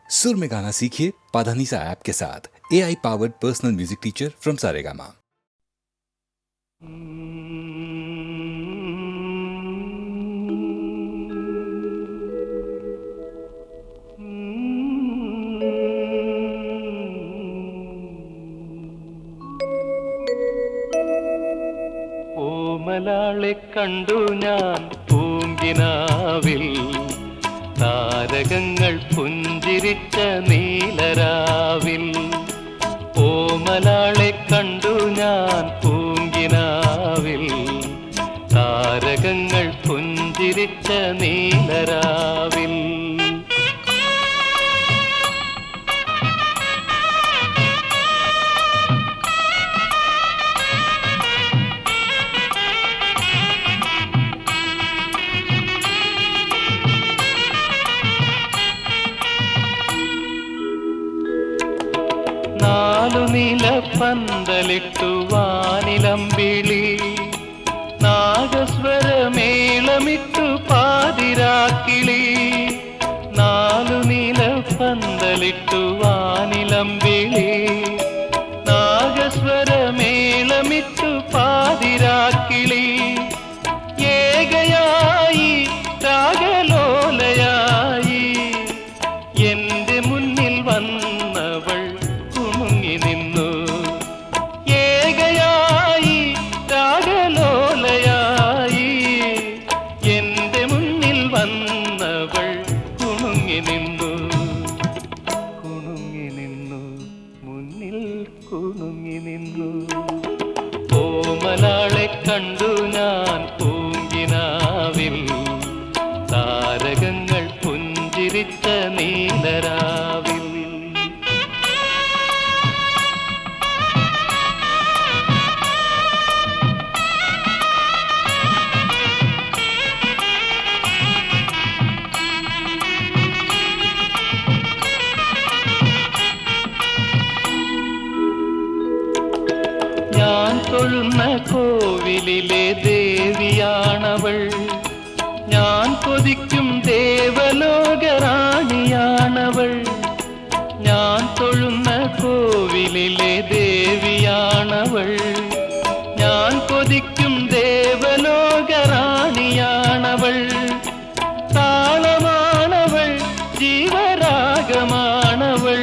सुर में गाना सीखिए पाधानीसा ऐप के साथ। AI powered personal music teacher from Saregama. ഓമലാളെ കണ്ടു ഞാൻ പൂങ്കിനാവിൽ, താരകങ്ങൾ പുഞ്ചിരിച്ച നീലരാവിൽ. ഓമലാളെ കണ്ടു ഞാൻ പൂങ്കിനാവിൽ, താരകങ്ങൾ പുഞ്ചിരിച്ച നീലരാവിൽ. നാലു നില പന്തലിട്ടു വാനിലമ്പിളി, നാഗസ്വരമേളമിട്ടു പാതിരാക്കിളി. നാലു നില പന്തലിട്ടു വാനിലമ്പിളി, നാഗസ്വരമേളമിട്ടു പാതിരാക്കിളി. ഏകയായി രാഗലോലയായി എന്റെ മുന്നിൽ വന്നവൾ കുണുങ്ങി നിന്നു. ഏകയായി രാഗലോലയായി എന്റെ മുന്നിൽ വന്നവൾ കുണുങ്ങി നിന്നു. കുണുങ്ങി നിന്നു, മുന്നിൽ കുണുങ്ങി നിന്നു. ഓമലാളെ കണ്ടു ഞാൻ പൂങ്കിനാവിൽ, താരകങ്ങൾ പുഞ്ചിരിച്ച നീലരാവിൽ. ഞാൻ തൊഴുന്ന കോവിലിലെ ദേവിയാണവൾ, ഞാൻ കൊതിക്കും ദേവലോകറാണിയാണവൾ. ഞാൻ തൊഴുന്ന കോവിലിലെ ദേവിയാണവൾ, ഞാൻ കൊതിക്കും ദേവലോകറാണിയാണവൾ. താളമാണവൾ, ജീവരാഗമാണവൾ,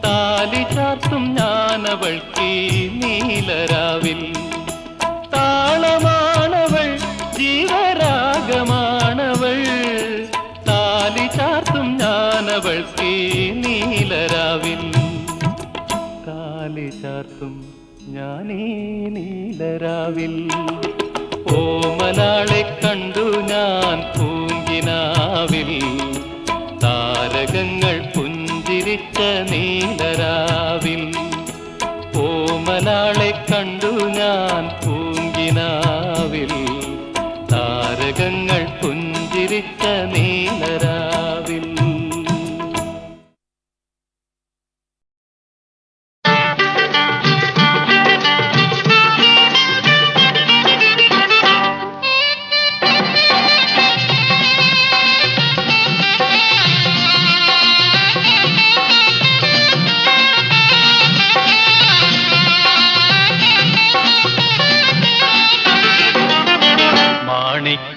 താലി ചാർത്തും ഞാനവൾക്ക് നീലരാവിൽ. താളമാണവൾ, ജീവരാഗമാണവൾ, താലി ചാർത്തും ഞാനവൾക്ക് നീലരാവിൽ. താലി ചാർത്തും ഞാനീ നീലരാവിൽ. ഓമലാളെ കണ്ടു ഞാൻ പൂങ്കിനാവിൽ, താരകങ്ങൾ പുഞ്ചിരിച്ച നീലരാവിൽ. ഓമലാളെ കണ്ടു ഞാൻ പൂങ്കിനാവിൽ, താരകങ്ങൾ പുഞ്ചിരിച്ച നീലരാവിൽ.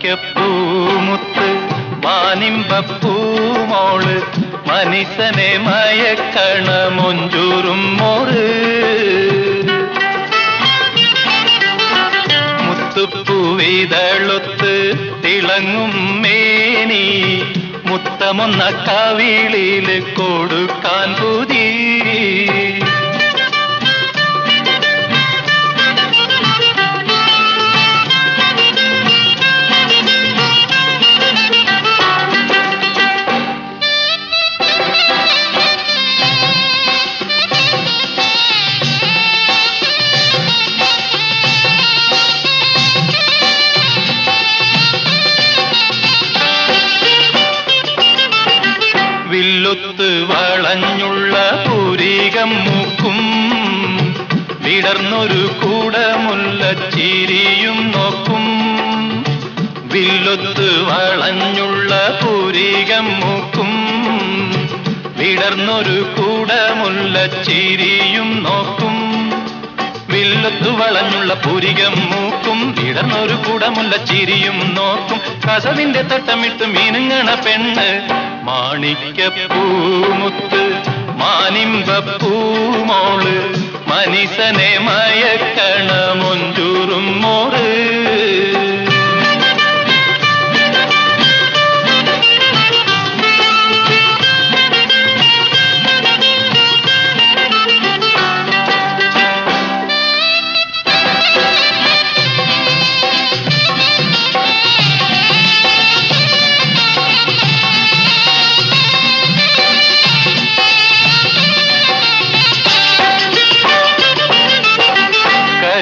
മാണിക്യപ്പൂമുത്ത് മാനിമ്പപ്പൂമോള്, മനുഷ്യനെ മയക്കണ മൊഞ്ചൂറും മോറ്. മുത്തുപ്പൂവിതളൊത്ത് തിളങ്ങും മേനി, മുത്തമൊന്ന കവിളില് കൊടുക്കാൻ പുതി. വില്ലൊത്ത് വളഞ്ഞുള്ള പൂരികം മൂക്കും, വിടർന്നൊരു കൂടമുല്ല ചിരിയും നോക്കും. വില്ലൊത്ത് വളഞ്ഞുള്ള പൂരികം മൂക്കും, വിടർന്നൊരു കൂടമുല്ലച്ചിരിയും നോക്കും. വില്ലത്തു വളഞ്ഞുള്ള പൂരികം മൂക്കും, വിടർന്നൊരു കൂടമുല്ലച്ചിരിയും നോക്കും. കസവിന്റെ തട്ടമിട്ട് മീനുങ്ങണ പെണ്ണ്, മാണിക്യപ്പൂമുത്ത് മാനിമ്പപ്പൂമോള്, മനീസനെ മയക്കണ മൊഞ്ചൂറും മോറ്.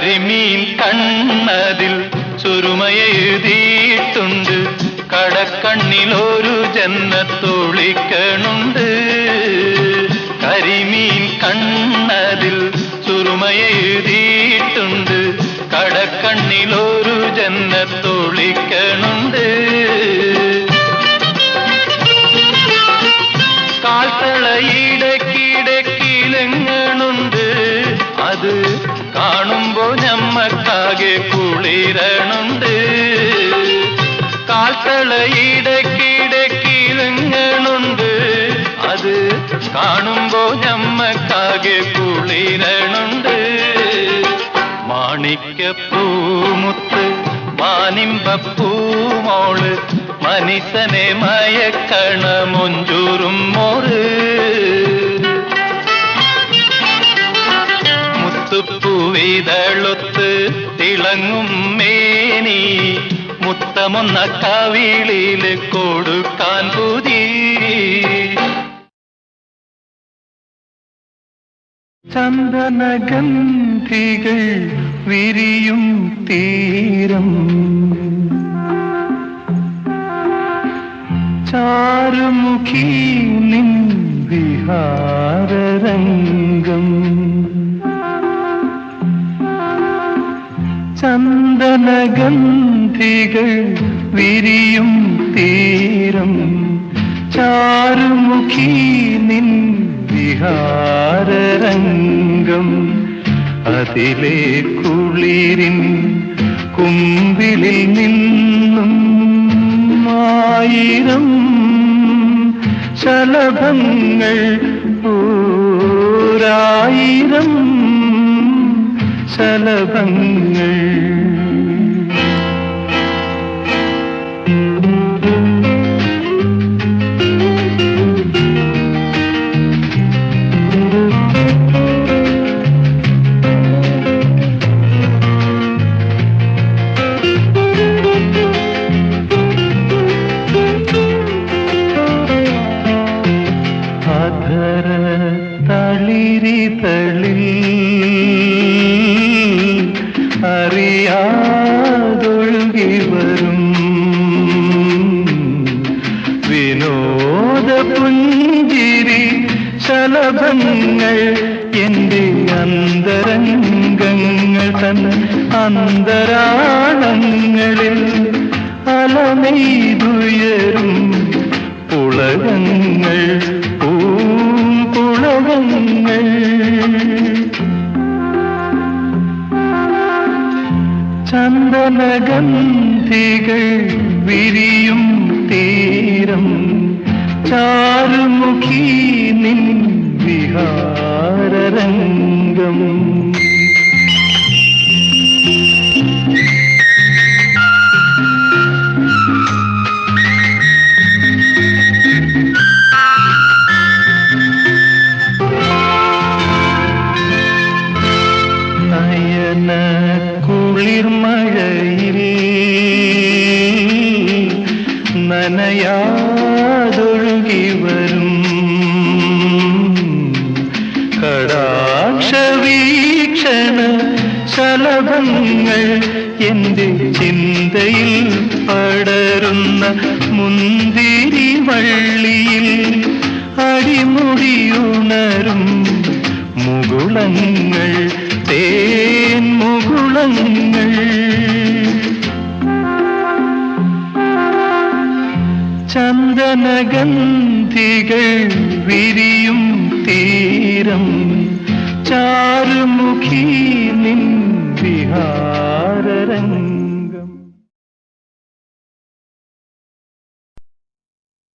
കരിമീൻ കണ്ണതിൽ ചുരുമയെഴുതിയിട്ടുണ്ട്, കടക്കണ്ണിലൊരു ജന്നത്തൊളിക്കണുണ്ട്. കരിമീൻ കണ്ണതിൽ ചുരുമയെഴുതിയിട്ടുണ്ട്, കടക്കണ്ണിലൊരു ജന്നത്തൊളിക്കണുണ്ട്. കാൽത്തളയിടക്കിടക്കിലെങ്ങണുണ്ട്, അത് കാണുമ്പോ ഞമ്മക്കാകെ കുളിരണുണ്ട്. കാൽത്തളയിടക്കിടക്കിലെങ്ങണുണ്ട്, അത് കാണുമ്പോ ഞമ്മക്കാകെ കുളിരണുണ്ട്. മാണിക്യപ്പൂമുത്ത് മാനിമ്പപ്പൂമോള്, മനീസനെ മയക്കണ മൊഞ്ചൂറും മോറ്. മുത്തുപ്പൂവിതളൊത്ത് തിളങ്ങും മേനി, മുത്തമൊന്ന കവിളില് കൊടുക്കാൻ പുതി. ചന്ദനഗന്ധികൾ വിരിയും തീരം, ചാരുമുഖി നിൻ വിഹാരരംഗം. ചന്ദനഗന്ധികൾ വിരിയും തീരം, ചാരുമുഖി നിൻ വിഹാരരംഗം. അതിലെ കുളിരിൻ കുമ്പിളിൽ നിന്നും ആയിരം ശലഭങ്ങൾ, ഓരായിരം ശലഭങ്ങൾ. അധര തളിരിതളിൽ അറിയാതൊഴുകി വരും വിനോദ പുഞ്ചിരി ശലഭങ്ങൾ. എൻ്റെ അന്തരംഗങ്ങൾ തൻ അന്തരാളങ്ങളിൽ അലമെയ്തുയരും പുളകങ്ങൾ, പൂമ്പുളകങ്ങൾ. ചന്ദനഗന്ധികൾ വിരിയും തീരം, ചാരുമുഖി നിൻ വിഹാരരംഗം. നയന കുളിർമഴയിൽ നനയാതൊഴുകി വരും കടാക്ഷവീക്ഷണ ശലഭങ്ങൾ. എൻ്റെ ചിന്തയിൽ പടരുന്ന മുന്തിരി വള്ളിയിൽ അടിമുടിയുണരും മുകുളങ്ങൾ, തേൻ മുകുളങ്ങൾ. ചന്ദനഗന്ധികൾ വിരിയും തീരം ചാരുമുഖി നിൻ വിഹാരരംഗം.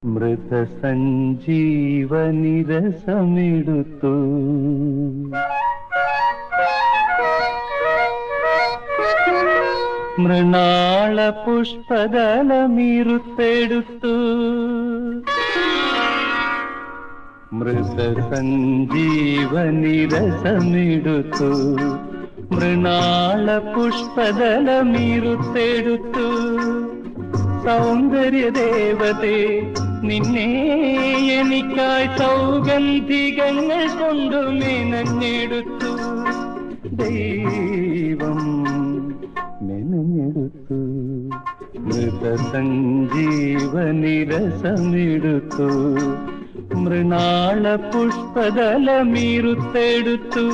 മൃതസഞ്ജീവനിരസമെടുത്തു മൃണാള പുഷ്പദലമിരുത്തെടുത്തു. മൃതസഞ്ജീവനിരസമെടുത്തു മൃണാള പുഷ്പദലമിരുത്തെടുത്തു. സൗന്ദര്യദേവതേ നിന്നെ എനിക്കായി സൗഗന്ധികങ്ങൾ കൊണ്ടു മെനഞ്ഞെടുത്തു. ദൈവം മെനഞ്ഞെടുത്തു. മൃതസഞ്ജീവനിരസമെടുത്തു മൃണാള പുഷ്പദലമിരുത്തെടുത്തു.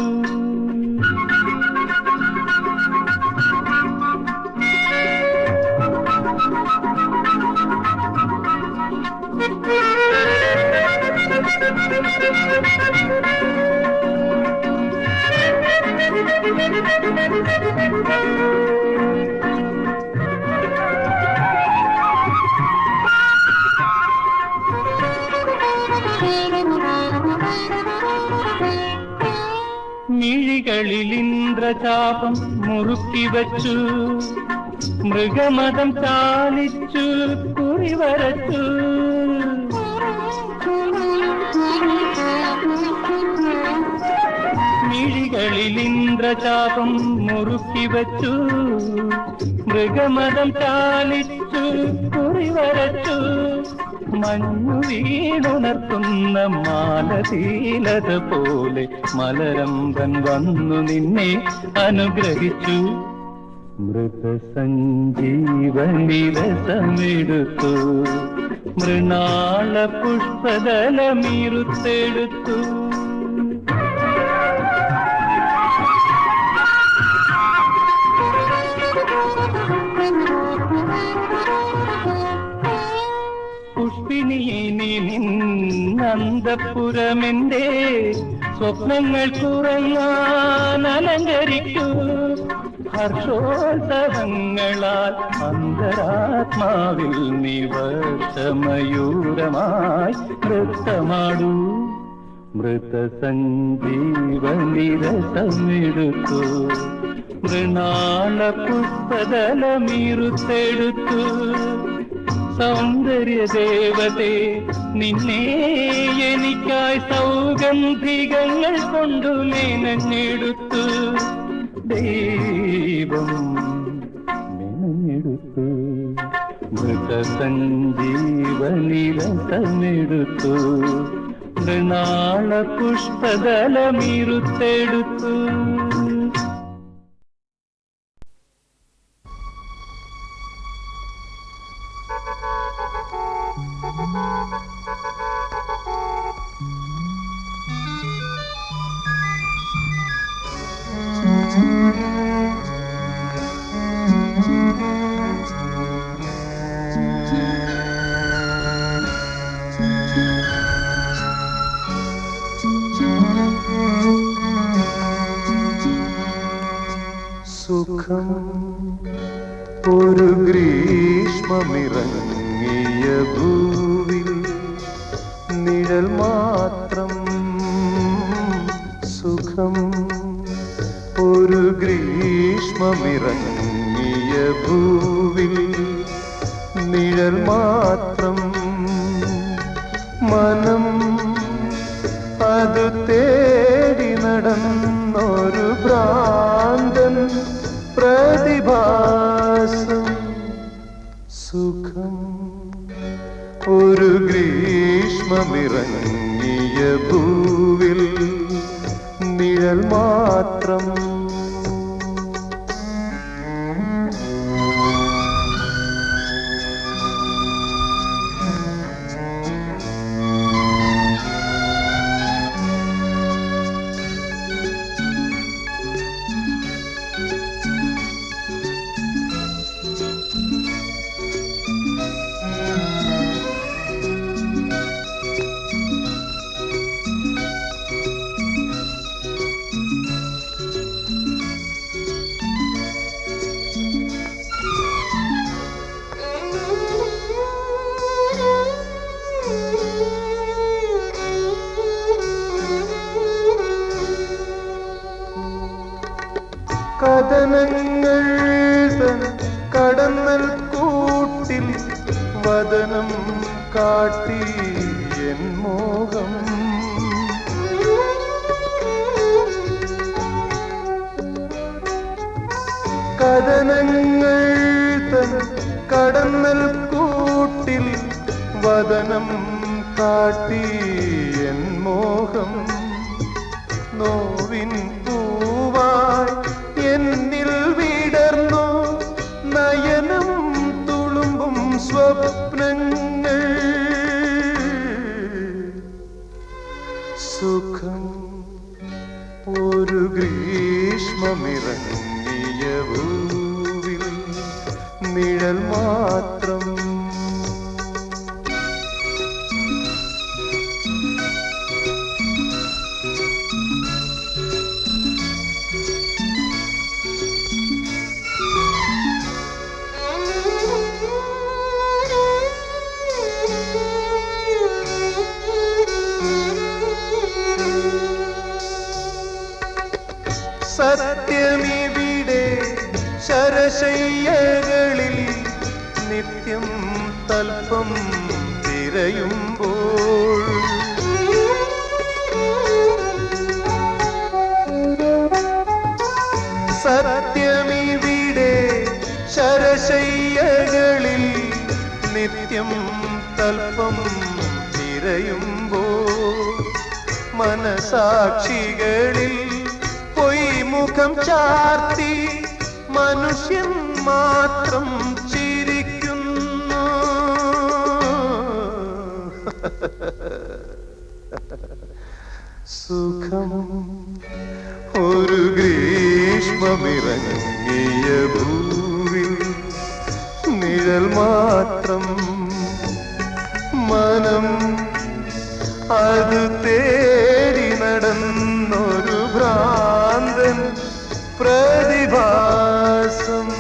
മിഴികളിൽ ഇന്ദ്രചാപം മുറുക്കി വച്ചു മൃഗമതം ചാലിച്ചു കുറിവരച്ചു. മിഴികളിൽ ഇന്ദ്രചാപം മുറുക്കി വച്ചു മൃഗമതം ചാലിച്ചു കുറിവരച്ചു. മഞ്ഞു വീണുണർത്തുന്ന മാലതീലത പോലെ മലരമ്പൻ വന്നു നിന്നെ അനുഗ്രഹിച്ചു. മൃതസഞ്ജീവനിരസമെടുത്തു മൃണാള പുഷ്പദലമിരുത്തെടുത്തു. പുഷ്പിണിയെ നീ നിന്നന്തപുരമെന്റെ സ്വപ്നങ്ങൾ കുറങ്ങാൻ അലങ്കരിക്കൂ. ഹർഷോത്സവങ്ങളാൽ അന്തരാത്മാവിൽ നീ വർഷമയൂരമായി നൃത്തമാടൂ. മൃതസഞ്ജീവനിരസമെടുത്തു മൃണാള പുഷ്പദലമിരുത്തെടുത്തു. സൗന്ദര്യദേവതേ നിന്നെ എനിക്കായി സൗഗന്ധികങ്ങൾ കൊണ്ടു മെനഞ്ഞെടുത്തു. ദൈവം മെനഞ്ഞെടുത്തു. മൃതസഞ്ജീവനിരസമെടുത്തു മൃണാള പുഷ്പദലമിരുത്തെടുത്തു. സുഖം ഒരു ഗ്രീഷ്മമിറങ്ങിയ ഭൂവിൽ നിഴൽ മാത്രം. സുഖം ഒരു ഗ്രീഷ്മമിറങ്ങിയ ഭൂവിൽ നിഴൽ മാത്രം. മനം അത് തേടി നടന്നൊരു ഭ്രാന്തൻ പ്രതിഭാസം. സുഖം ഒരു ഗ്രീഷ്മമിറങ്ങിയ ഭൂവിൽ നിഴൽ മാത്രം. കഥനങ്ങൾ തൻ കടന്നൽ കൂട്ടിൽ വദനം കാട്ടി എൻ മോഹം കഥനങ്ങൾ തൻ കടന്നൽ കൂട്ടിൽ വദനം കാട്ടി എൻ മോഹം നോവിൻ പൂവായി എന്നിൽ വിടർന്നു നയനം തുളുമ്പും സ്വപ്നങ്ങൾ സുഖം ഒരു ഗ്രീഷ്മമിറങ്ങിയ ഭൂവിൽ നിഴൽ മാത്രം സത്യമിവിടെ ശരശയ്യകളിൽ നിത്യം തൽപ്പം തിരയുമ്പോൾ സത്യമിവിടെ ശരശയ്യകളിൽ നിത്യം തൽപ്പം തിരയുമ്പോൾ മനസാക്ഷികളിൽ മുഖം ചാർത്തി മനുഷ്യൻ മാത്രം ചിരിക്കുന്നു സുഖം ഒരു ഗ്രീഷ്മമിറങ്ങിയ ഭൂവിൽ നിഴൽ മാത്രം മനം അത് തേടി നടന്നൊരു ഭ്രാന്തൻ പ്രതിഭാസം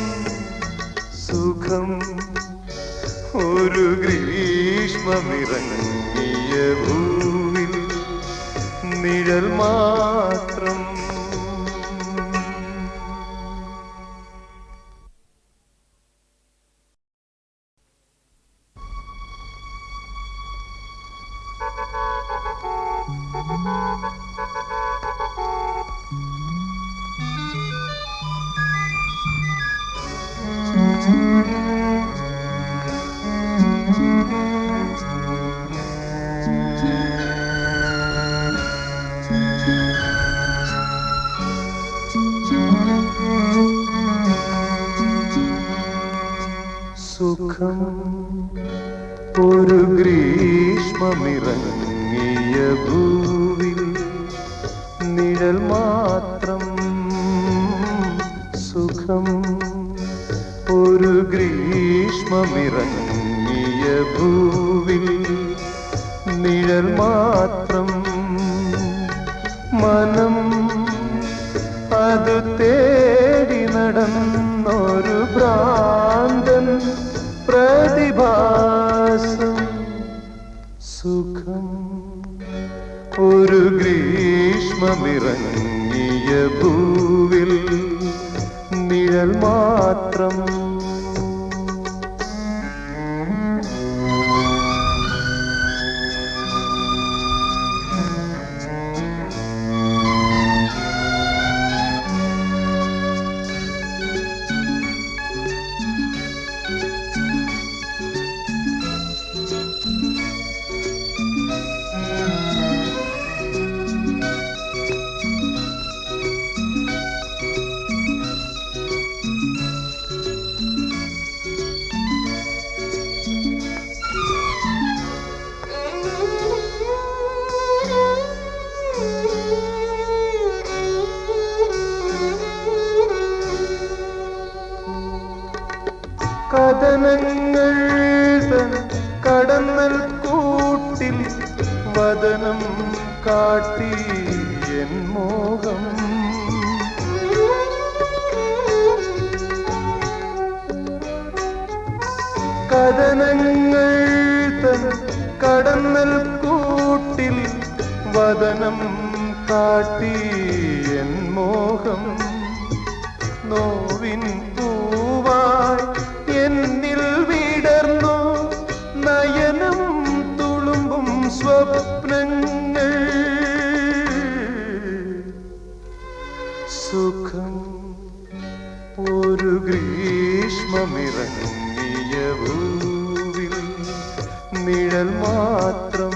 സുഖം ഒരു ഗ്രീഷ്മമിറങ്ങിയ ഭൂവിൽ നിഴൽ മാത്രം സുഖം ഒരു ഗ്രീഷ്മമിറങ്ങിയ ഭൂവിൽ നിഴൽ മാത്രം സുഖം ഒരു ഗ്രീഷ്മമിറങ്ങിയ ഭൂവിൽ നിഴൽ മാത്രം മനം അത് തേടി നടന്നൊരു ഭ്രാന്തൻ പ്രതിഭാസം സുഖം ഒരു ഗ്രീഷ്മമിറങ്ങിയ ഭൂവിൽ നിഴൽ മാത്രം കഥനങ്ങൾ തൻ കടന്നൽ കൂട്ടിൽ വദനം കാട്ടി എൻ മോഹം കഥനങ്ങൾ തൻ കടന്നൽ കൂട്ടിൽ വദനം കാട്ടി എൻ മോഹം നോവിൻ പൂവായി എന്നിൽ വിടർന്നു നയനം തുളുമ്പും സ്വപ്നങ്ങൾ സുഖം ഒരു ഗ്രീഷ്മമിറങ്ങിയ ഭൂവിൽ നിഴൽ മാത്രം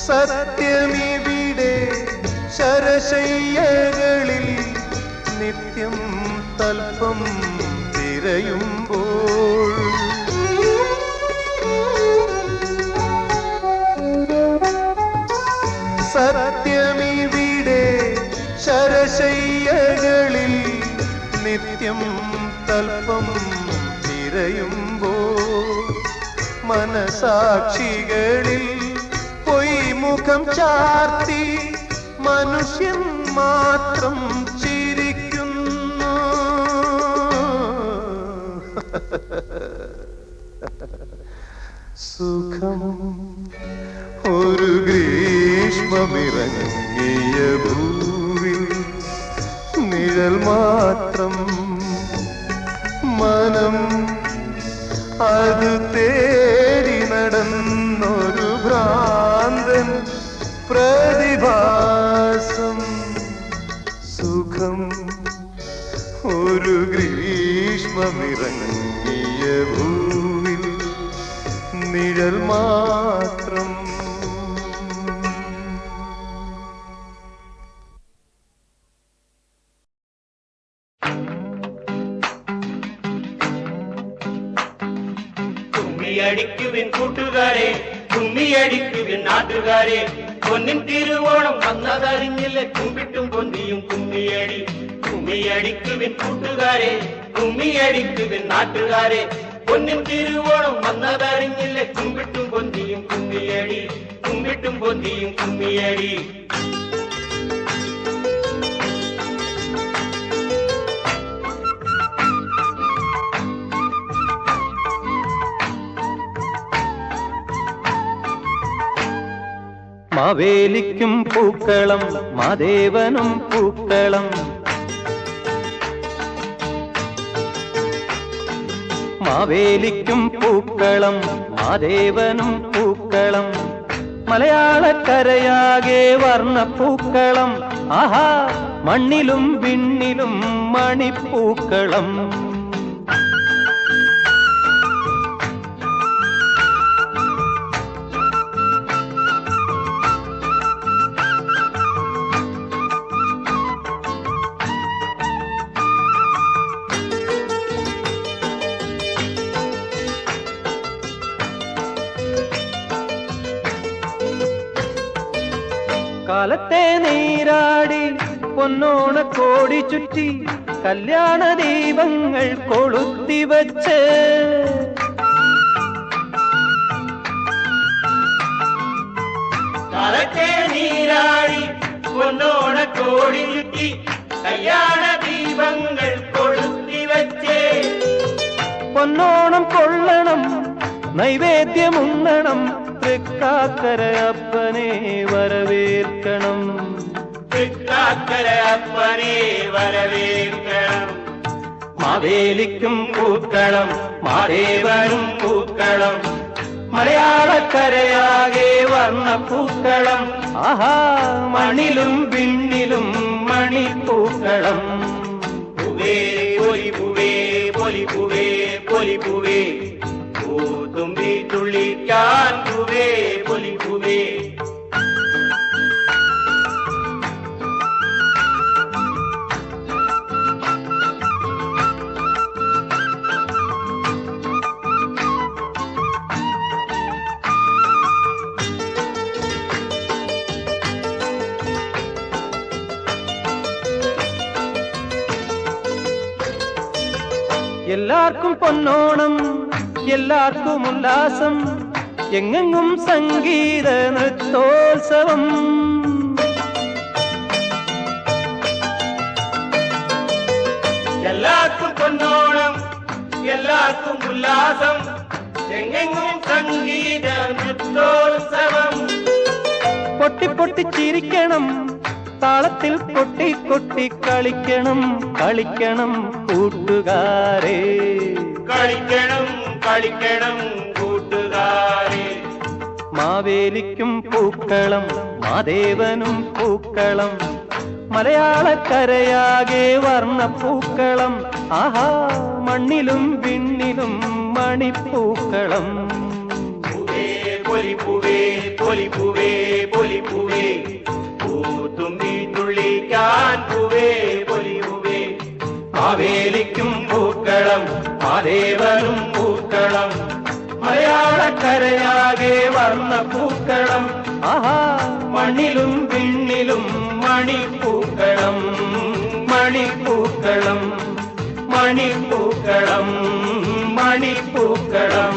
സത്യമിവിടെ ശരശയ്യകളിൽ നിത്യം തൽപ്പം തിരയുമ്പോൾ സത്യമിവിടെ ശരശയ്യകളിൽ നിത്യം തൽപ്പം തിരയുമ്പോൾ മനസാക്ഷികളിൽ മുഖം ചാർത്തി മനുഷ്യൻ മാത്രം ചിരിക്കുന്നു സുഖം ഒരു ഗ്രീഷ്മമിറങ്ങിയ ഭൂവിൽ നിഴൽ മാത്രം മനം അത് തേടി നടന്നൊരു ഭ്രാന്തൻ പ്രതിഭാസം സുഖം ഒരു ഗ്രീഷ്മമിറങ്ങിയ ഭൂവിൽ നിഴൽ മാത്രം കുമ്മിയടിക്കുവിൻ കൂട്ടുകാരെ, കുമ്മിയടിക്കുവിൻ നാട്ടുകാരെ, പൊന്നിൻ തിരുവോണം വന്നതറിഞ്ഞില്ലേ കുമ്പിട്ടും പൊന്നിയും കുമ്മിയടി. കുമ്മിയടിക്കുവിൻ കൂട്ടുകാരെ, കുമ്മിയടിക്കുവിൻ നാട്ടുകാരെ, പൊന്നിൻ തിരുവോണം വന്നതറിഞ്ഞില്ലേ കുമ്പിട്ടും പൊന്നിയും കുമ്മിയടി, കുമ്പിട്ടും പൊന്നിയും കുമ്മിയടി. മാവേലിക്കും പൂക്കളം മാദേവനും പൂക്കളം, മാവേലിക്കും പൂക്കളം മാദേവനും പൂക്കളം, മലയാളക്കരയാകെ വർണ്ണപ്പൂക്കളം. ആഹാ, മണ്ണിലും വിണ്ണിലും മണിപ്പൂക്കളം. കാലത്തെ നീരാടി പൊന്നോണ കോടി ചുറ്റി കല്യാണ ദീപങ്ങൾ കൊളുത്തിവച്ച്, കാലത്തെ നീരാടി പൊന്നോണ കോടി ചുറ്റി കല്യാണ ദീപങ്ങൾ കൊളുത്തിവച്ച്, പൊന്നോണം കൊള്ളണം നൈവേദ്യമുണ്ണണം, തൃക്കാക്കരയപ്പനെ വരവേൽക്കണം, തൃക്കാക്കരയപ്പനെ വരവേൽക്കണം. മാവേലിക്കും പൂക്കളം മാദേവനും പൂക്കളം, മലയാളക്കരയാകെ വർണ്ണപ്പൂക്കളം. ആഹാ, മണ്ണിലും വിണ്ണിലും മണിപ്പൂക്കളം. പൂവേ പൊലി പൂവേ പൊലി പൂവേ പൊലി പൂവേ, പൂത്തുമ്പി തുള്ളിക്കാൻ പൂവേ പൊലി പൂവേ. എല്ലാവർക്കും പൊന്നോണം എല്ലാവർക്കും ഉല്ലാസം, എങ്ങെങ്ങും സംഗീത നൃത്തോത്സവം. എല്ലാവർക്കും പൊന്നോണം, എല്ലാവർക്കും ഉല്ലാസം, എങ്ങെങ്ങും സംഗീത നൃത്തോത്സവം. പൊട്ടി പൊട്ടി ചിരിക്കണം, താളത്തിൽ കൊട്ടി കൊട്ടി കളിക്കണം, കളിക്കണം കൂട്ടുകാരെ. കളിക്കണം കളിക്കണം കൂട്ടുകാരെ. മാവേലിക്കും പൂക്കളം, മാദേവനും പൂക്കളം, മലയാളക്കരയാകെ വർണ്ണപ്പൂക്കളം. ആഹാ, മണ്ണിലും വിണ്ണിലും മണിപ്പൂക്കളം. പൂവേ പൊലിപ്പൂവേ പൊലിപ്പൂവേ പൊലിപ്പൂവേ, പൂത്തുമ്പി തുള്ളിക്കാൻ പൂവേ പൊലിപ്പൂവേ. മാവേലിക്കും പൂക്കളം, മാദേവനും പൂക്കളം, മലയാളക്കരയാകെ വർണ്ണപ്പൂക്കളം. ആഹാ, മണ്ണിലും വിണ്ണിലും മണിപ്പൂക്കളം, മണിപ്പൂക്കളം, മണിപ്പൂക്കളം, മണിപ്പൂക്കളം.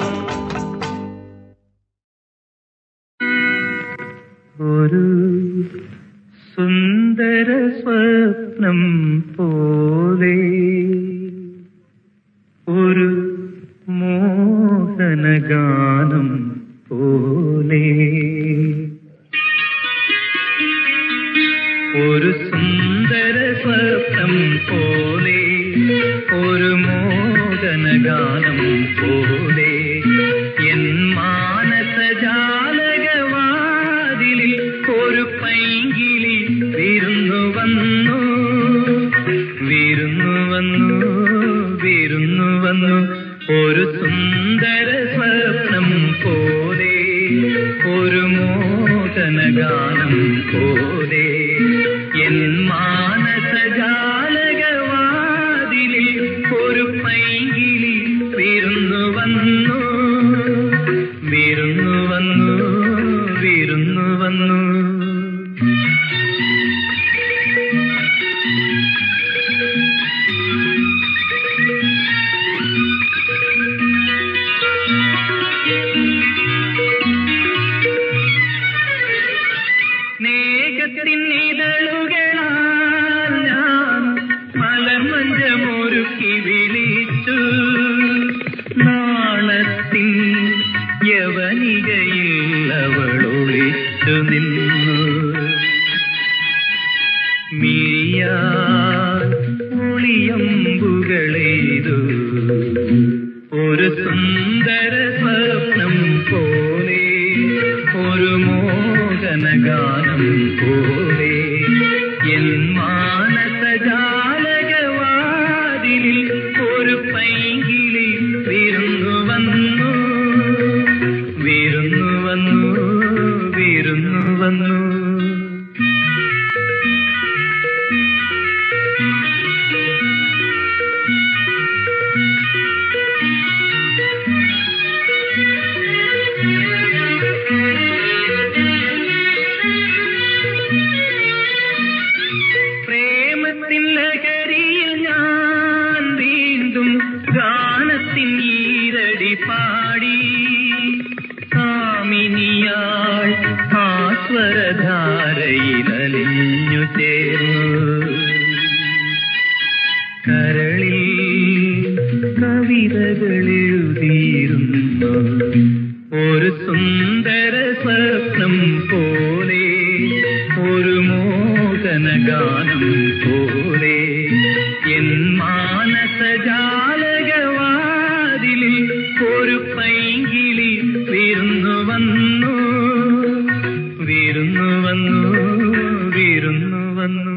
ഒരു സുന്ദര സ്വപ്നം പോലെ, ഒരു മോഹനഗാനം പോലെ, ഒരു സുന്ദര സ്വപ്നം പോലെ, ഒരു മോഹനഗാനം പോലെ, എൻ മാനസജാലകവാതിലിൽ ഒരു പൈങ്കിളി വിരുന്നു വന്നു, വിരുന്നു വന്നു, വിരുന്നു വന്നു. ഒരു സുന്ദര സ്വപ്നം പോലെ, ഒരു മോഹനഗാനം പോലെ, എൻ മാനസജാലകവാതിലിൽ ഒരു പൈങ്കിളി വിരുന്നു വന്നു, വിരുന്നു വന്നു, വിരുന്നു വന്നു. സ്നേഹത്തിനിതളുകളാൽ ഞാൻ മലമഞ്ചമൊരുക്കി വിളിച്ചു, നാണത്തിൻ യവനികയിൽ അവളൊളിച്ചു നിന്നു. മിഴിയാ ഒളിയമ്പുകളെയ്തു, ഒരു സുന്ദര സ്വപ്നം പോലെ, ഒരു മോഹനഗാനം പോലെ, എൻ മാനസജാലകവാതിലിൽ ഒരു പൈങ്കിളി വിരുന്നു വന്നു, വിരുന്നു വന്നു, വിരുന്നു വന്നു. പ്രേമത്തിൻ ലഹരിയിൽ ഞാൻ വീണ്ടും ഗാനത്തിൻ ഈരടി പാടി, കാമിനിയാൾ ആസ്വരധാരയിലലിഞ്ഞു ചേർന്നു. കരളിൽ കവിതകളെഴുതിയിരുന്നു, ഒരു സുന്ദര സ്വപ്നം പോലെ, ഒരു മോഹനഗാനം പോലെ, എൻ മാനസജാലകവാതിലിൽ ഒരു പൈങ്കിളി വിരുന്നു വന്നു, വിരുന്നു വന്നു, വിരുന്നു വന്നു.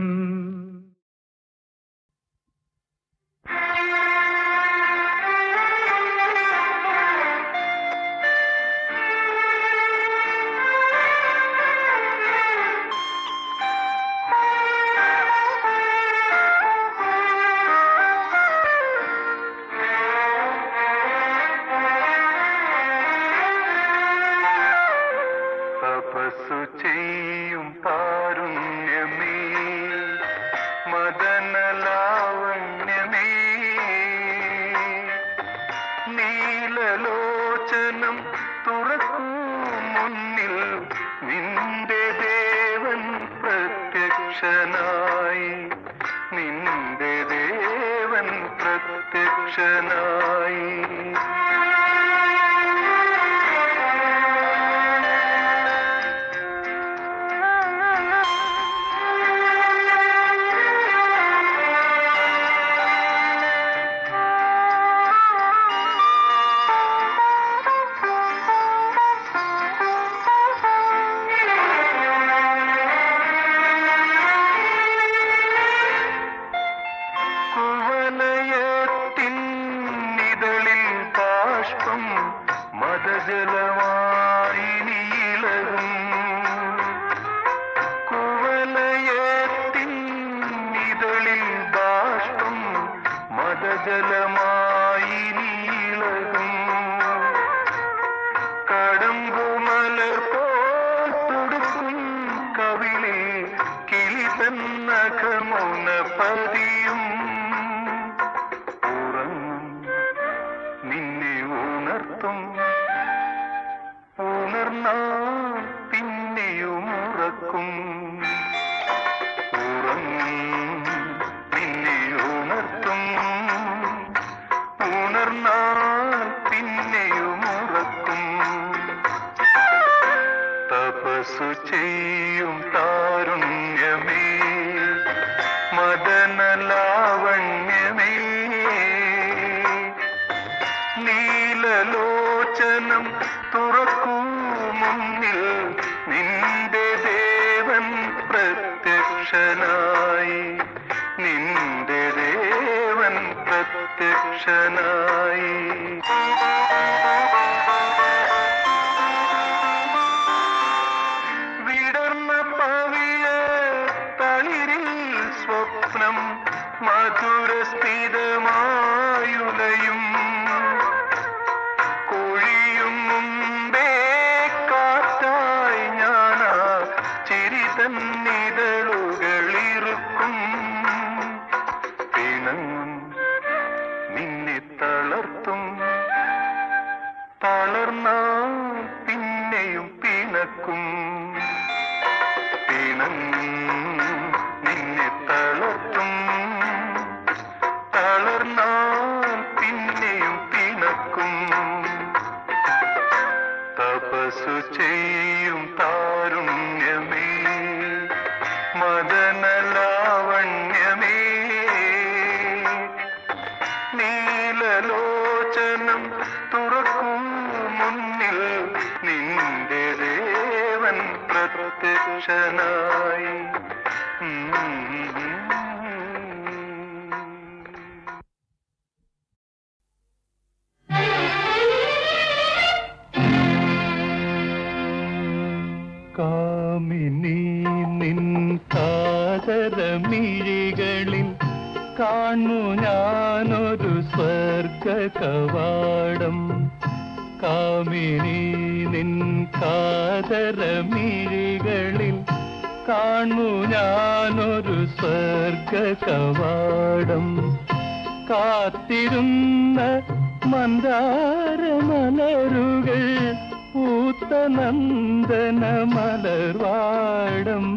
തപസ്സു ചെയ്യും താരുണ്യമേ, മദനലാവണ്യമേ, നീലലോചനം തുറക്കൂ മുന്നിൽ നിന്റെ ദേവൻ പ്രത്യക്ഷനായി, നിന്റെ ദേവൻ പ്രത്യക്ഷനായി. കുവലയത്തിന്നിതളിൽ ബാഷ്പം മദജലമായി നീളകും, കുവലയത്തിന്നിതളിൽ ബാഷ്പം മദജലമായി നീളകും. കടമ്പുമലർ പോൽ തുടുക്കും കവിളിൽ കിളിതൻ നഖമുന പതിയും. ഉറങ്ങും നിന്നെ ഉണർത്തും, ഉണർന്നാൽ പിന്നെയും ഉറക്കും. ഉറങ്ങും നിന്നെ ഉണർത്തും, ഉണർന്നാൽ പിന്നെയും ഉറക്കും. തപസ്സു ചെയ്യും താരുണ്യമേ, മദനലാവണ്യമേ, നീലലോചനം തുറക്കൂ മുന്നിൽ നിന്റെ ദേവൻ പ്രത്യക്ഷനായി, നിന്റെ ദേവൻ പ്രത്യക്ഷനായി. വിടർന്ന പവിഴ തളിരിൽ സ്വപ്നം മധുരസ്മിതമായുലയും, കൊഴിയും മുമ്പേ കാറ്റായി ഞാനാ ചിരി തന്നിതളുകളിറുക്കും. പിണങ്ങും നിന്നെ തളർത്തും, തളർന്നാൽ പിന്നെയും പിണക്കും. പിണങ്ങും നിന്നെ തളർത്തും, തളർന്നാൽ പിന്നെയും പിണക്കും. തപസ്സു ചെയ്യും താരുണ്യമേ, മദനലാവണ്യമേ, നീലലോചനം തുറക്കും മുന്നിൽ നിന്റെ ദേവൻ പ്രത്യക്ഷനായി. കാമിനി നിൻ കാതരമിഴികളിൽ കാണു ഞാനൊരു സ്വർഗ കവാടം. കാമിനി നിൻ കാതരമിഴികളിൽ കാണു ഞാനൊരു സ്വർഗ കവാടം. കാത്തിരുന്ന മന്ദാരമലരുകൾ പൂത്ത നന്ദന മലർവാടം.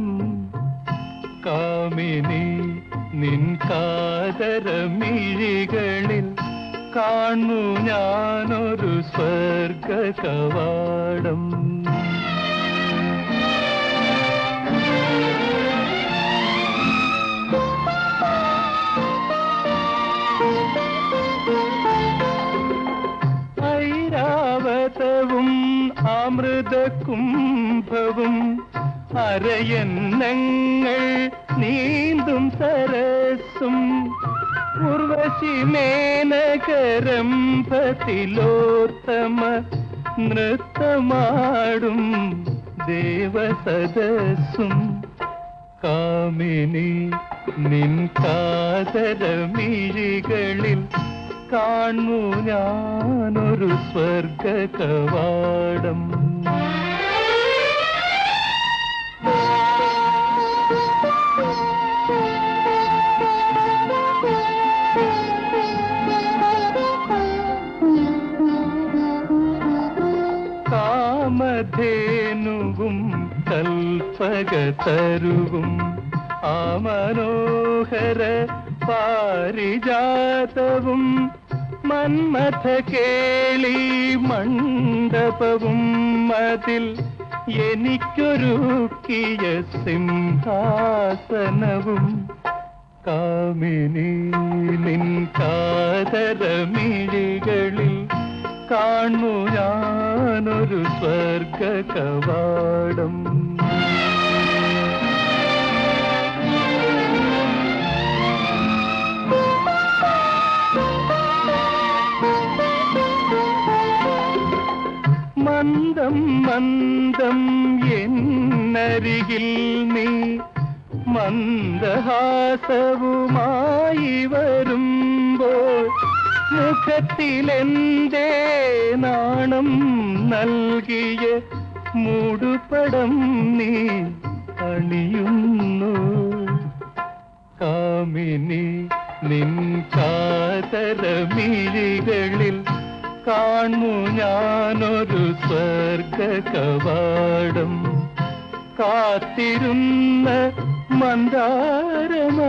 കാമിനി നിൻ കാതരമിഴികളിൽ കാണു ഞാനൊരു സ്വർഗ കവാടം. ഐരാവതവും അമൃതകുംഭവും അരയന്നങ്ങൾ നീന്തും സരസ്സും ഉർവശി മേനകരംഭത്തിലോത്തമ നൃത്തമാടും ദേവസദസ്സും. കാമിനി നിൻ കാതരമിഴികളിൽ കാണു ഞാനൊരു സ്വർഗ കവാടം. കാമധേനുവിൻ കനകതരുവും ആ മനോഹര പാരിജാതവും മന്മഥ കേളി മണ്ഡപവും അതിൽ എനിക്കൊരുക്കിയ സിംഹാസനവും കാമിനി നിൻ കാതരമിഴികളിൽ കാണു ഞാനൊരു സ്വർഗ കവാടം. മന്ദം മന്ദം എന്നരികിൽ നീ മന്ദഹാസവുമായി വരുമ്പോൾ മുഖത്തിലെന്തേ നാണം നൽകിയ മൂടുപടം നീ അണിയുന്നു. കാമിനി നിൻ കാതരമിഴികളിൽ കാണു ഞാനൊരു സ്വർഗ കവാടം. കാത്തിരുന്ന മന്ദാരമലരുകൾ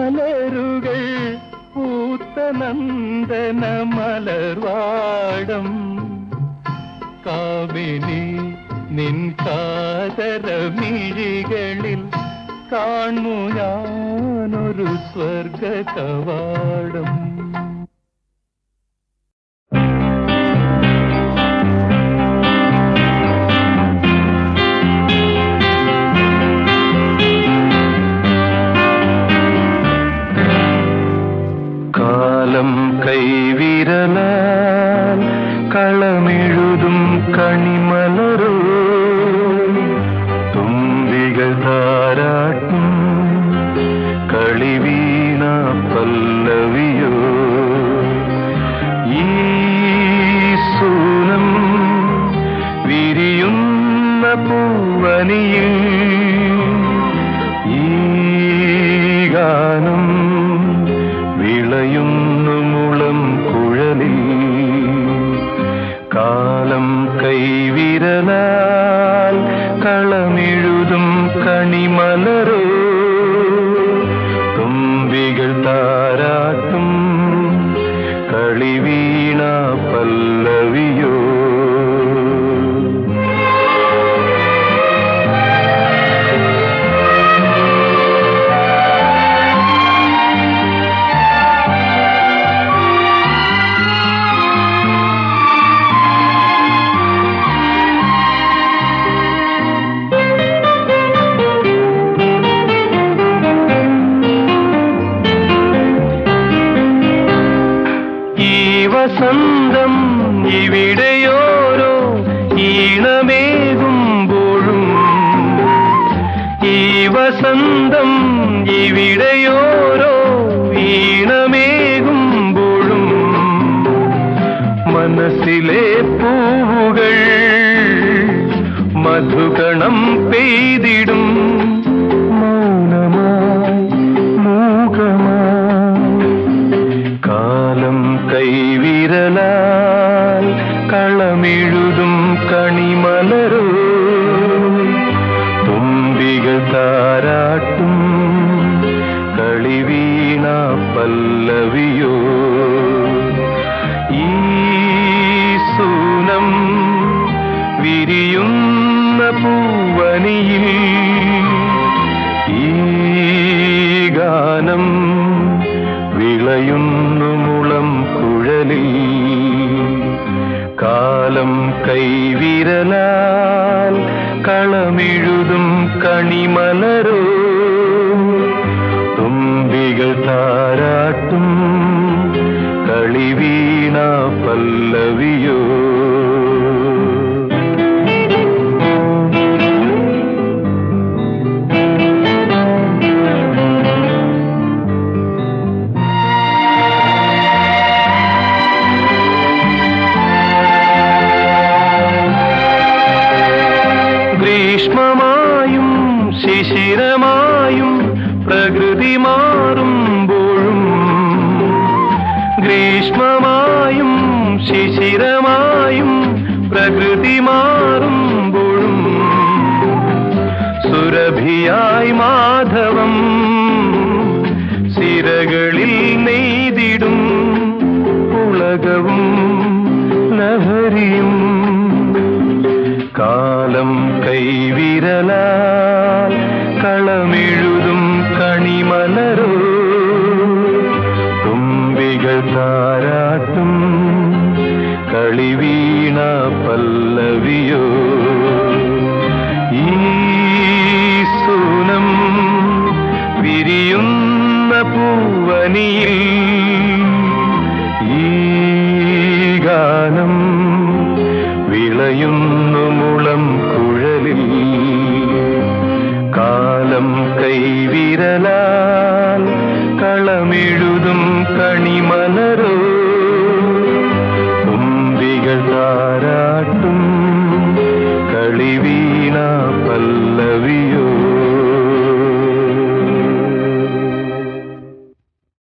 പൂത്ത നന്ദന മലർവാടം. കാമിനി നിൻ കാതരമിഴികളിൽ കാണു ഞാനൊരു സ്വർഗ കവാടം. കൈവിരലാൽ കളമെഴുതും കണിമലരോ തുമ്പികൾ താരാട്ടും കളിവീണ പല്ലവിയോ ഈ സൂനം വിരിയുന്ന പൂവനിയിൽ ഈ ഗാനം വിളയുന്നു മുളം കുഴലിൽ. കാലം കൈവിരലാൽ കളമെഴുതും കണിമലരോ തുമ്പികൾ താരാട്ടും കളിവീണ പല്ലവിയോ. വസന്തം ഇവിടെയോരോ ഈണമേകുമ്പോഴും ഈ വസന്തം ഇവിടെയോരോ ഈണമേകുമ്പോഴും മനസ്സിലെ പൂവുകൾ മധുകണം പെയ്തിടും മൗനമായി മൂകമായി. കാലം കൈവിരലാൽ കളമെഴുതും കണിമലരോ തുമ്പികൾ താരാട്ടും കളിവീണ പല്ലവിയോ ഈ സൂനം വിരിയുന്ന പൂവനിയിൽ ഈ ഗാനം വിളയുന്നു മുളം കുഴലിൽ. കാലം കൈവിരലാൽ കളമെഴുതും കണിമലരോ തുമ്പികൾ താരാട്ടും കളിവീണ പല്ലവിയോ. ഗ്രീഷ്മമായും ശിശിരമായും പ്രകൃതി മാറുമ്പോഴും ഗ്രീഷ്മമായും ശിശിരമായും പ്രകൃതി മാറുമ്പോഴും സുരഭി സുരഭിയായി മാധവം സിരകളിൽ നെയ്തിടും ഉലകവും ലഹരിയും കാലം കൈവിരലാൽ കളമെഴുതും കണിമലരോ തുമ്പികൾ താരാട്ടും കളിവീണ പല്ലവിയോ ഈ സൂനം വിരിയുന്ന പൂവനിയിൽ ഈ ഗാനം വിളയുന്നു മുളം കുഴലിൽ കാലം കൈവിരലാൽ കളമെഴുതും കണിമലരോ